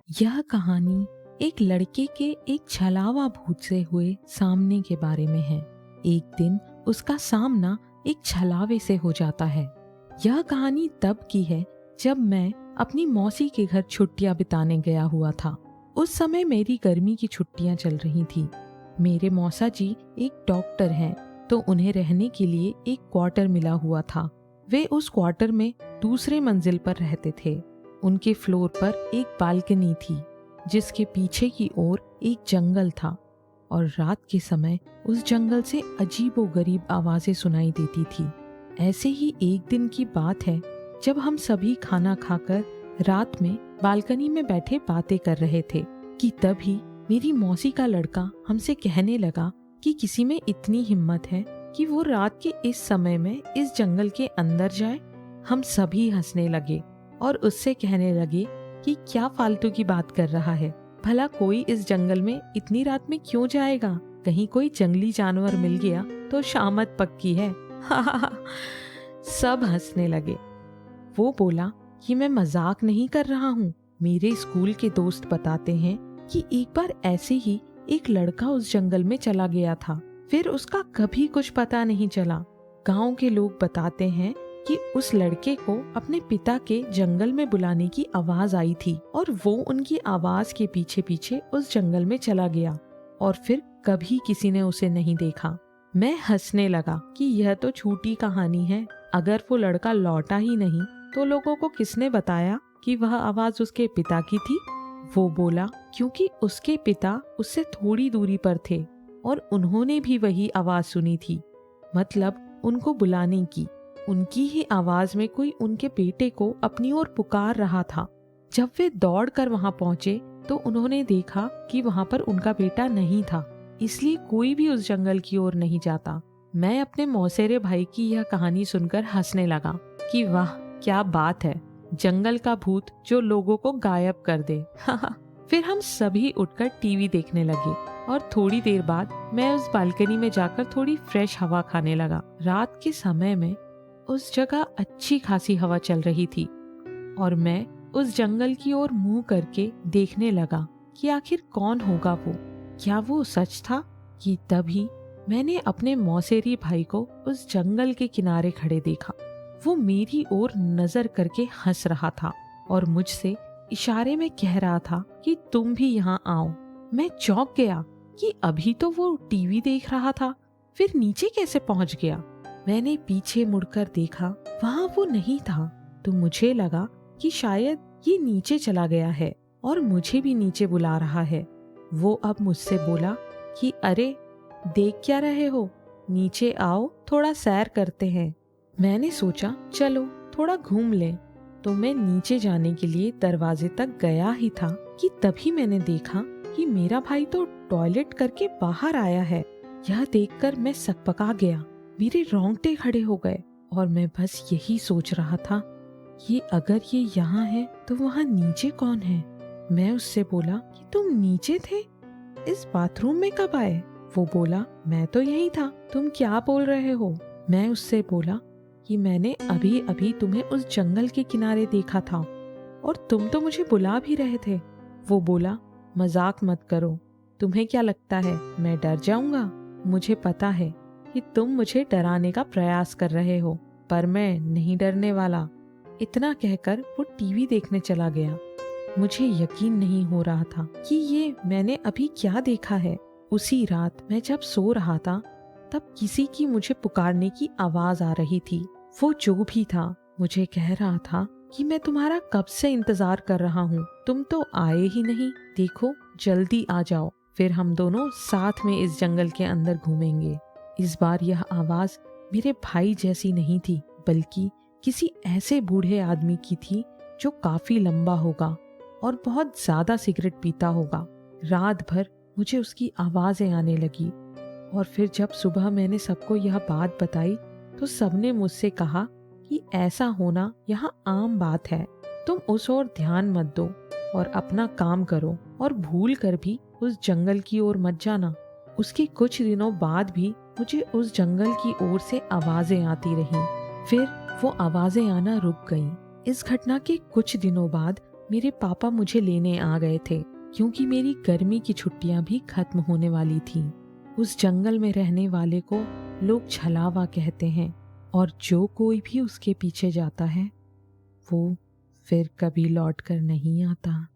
यह कहानी एक लड़के के एक छलावा भूत से हुए सामने के बारे में है। एक दिन उसका सामना एक छलावे से हो जाता है। यह कहानी तब की है जब मैं अपनी मौसी के घर छुट्टियां बिताने गया हुआ था। उस समय मेरी गर्मी की छुट्टियां चल रही थी। मेरे मौसा जी एक डॉक्टर हैं, तो उन्हें रहने के लिए एक क्वार्टर मिला हुआ था। वे उस क्वार्टर में दूसरे मंजिल पर रहते थे। उनके फ्लोर पर एक बालकनी थी, जिसके पीछे की ओर एक जंगल था और रात के समय उस जंगल से अजीबोगरीब आवाजें सुनाई देती थी। ऐसे ही एक दिन की बात है, जब हम सभी खाना खाकर रात में बालकनी में बैठे बातें कर रहे थे कि तभी मेरी मौसी का लड़का हमसे कहने लगा कि किसी में इतनी हिम्मत है कि वो रात के इस समय में इस जंगल के अंदर जाए। हम सभी हंसने लगे और उससे कहने लगे कि क्या फालतू की बात कर रहा है, भला कोई इस जंगल में इतनी रात में क्यों जाएगा, कहीं कोई जंगली जानवर मिल गया तो शामत पक्की है। सब हंसने लगे। वो बोला कि मैं मजाक नहीं कर रहा हूँ। मेरे स्कूल के दोस्त बताते हैं कि एक बार ऐसे ही एक लड़का उस जंगल में चला गया था, फिर उसका कभी कुछ पता नहीं चला। गांव के लोग बताते हैं कि उस लड़के को अपने पिता के जंगल में बुलाने की आवाज आई थी और वो उनकी आवाज के पीछे पीछे उस जंगल में चला गया और फिर कभी किसी ने उसे नहीं देखा। मैं हंसने लगा कि यह तो झूठी कहानी है। अगर वो लड़का लौटा ही नहीं तो लोगों को किसने बताया कि वह आवाज उसके पिता की थी? वो बोला क्योंकि उसके पिता उससे थोड़ी दूरी पर थे और उन्होंने भी वही आवाज सुनी थी, मतलब उनको बुलाने की। उनकी ही आवाज में कोई उनके बेटे को अपनी ओर पुकार रहा था। जब वे दौड़कर वहां पहुंचे तो उन्होंने देखा कि वहां पर उनका बेटा नहीं था, इसलिए कोई भी उस जंगल की ओर नहीं जाता। मैं अपने मौसेरे भाई की यह कहानी सुनकर हंसने लगा कि वाह क्या बात है, जंगल का भूत जो लोगों को गायब कर दे। फिर हम सभी उठकर टीवी देखने लगे और थोड़ी देर बाद मैं उस बालकनी में जाकर थोड़ी फ्रेश हवा खाने लगा। रात के समय में उस जगह अच्छी खासी हवा चल रही थी और मैं उस जंगल की ओर मुंह करके देखने लगा कि आखिर कौन होगा वो, क्या वो सच था? कि तभी मैंने अपने मौसेरी भाई को उस जंगल के किनारे खड़े देखा। वो मेरी ओर नजर करके हंस रहा था और मुझसे इशारे में कह रहा था कि तुम भी यहाँ आओ। मैं चौंक गया कि अभी तो वो टीवी देख रहा था, फिर नीचे कैसे पहुंच गया? मैंने पीछे मुड़कर देखा, वहां वो नहीं था, तो मुझे लगा कि शायद ये नीचे चला गया है और मुझे भी नीचे बुला रहा है। वो अब मुझसे बोला कि अरे देख क्या रहे हो, नीचे आओ थोड़ा सैर करते हैं। मैंने सोचा चलो थोड़ा घूम लें, तो मैं नीचे जाने के लिए दरवाजे तक गया ही था कि तभी मैंने देखा कि मेरा भाई तो टॉयलेट करके बाहर आया है। यह देखकर मैं सकपका गया, मेरे रोंगटे खड़े हो गए और मैं बस यही सोच रहा था कि अगर ये यहाँ है तो वहाँ नीचे कौन है। मैं उससे बोला कि तुम नीचे थे, इस बाथरूम में कब आए? वो बोला मैं तो यही था, तुम क्या बोल रहे हो? मैं उससे बोला कि मैंने अभी अभी तुम्हें उस जंगल के किनारे देखा था और तुम तो मुझे बुला भी रहे थे। वो बोला मजाक मत करो, तुम्हें क्या लगता है मैं डर जाऊंगा? मुझे पता है कि तुम मुझे डराने का प्रयास कर रहे हो, पर मैं नहीं डरने वाला। इतना कहकर वो टीवी देखने चला गया। मुझे यकीन नहीं हो रहा था कि ये मैंने अभी क्या देखा है। उसी रात मैं जब सो रहा था तब किसी की मुझे पुकारने की आवाज आ रही थी। वो जो भी था मुझे कह रहा था कि मैं तुम्हारा कब से इंतजार कर रहा हूँ, तुम तो आए ही नहीं, देखो जल्दी आ जाओ, फिर हम दोनों साथ में इस जंगल के अंदर घूमेंगे। इस बार यह आवाज मेरे भाई जैसी नहीं थी, बल्कि किसी ऐसे बूढ़े आदमी की थी जो काफी लंबा होगा और बहुत ज्यादा सिगरेट पीता होगा। रात भर मुझे उसकी आवाजें आने लगी और फिर जब सुबह मैंने सबको यह बात बताई तो सबने मुझसे कहा कि ऐसा होना यहाँ आम बात है, तुम उस ओर ध्यान मत दो और अपना काम करो और भूल कर भी उस जंगल की ओर मत जाना। उसके कुछ दिनों बाद भी मुझे उस जंगल की ओर से आवाजें आती रहीं, फिर वो आवाजें आना रुक गईं। इस घटना के कुछ दिनों बाद मेरे पापा मुझे लेने आ गए थे क्योंकि मेरी गर्मी की छुट्टियां भी खत्म होने वाली थीं। उस जंगल में रहने वाले को लोग छलावा कहते हैं और जो कोई भी उसके पीछे जाता है वो फिर कभी लौट कर नहीं आता।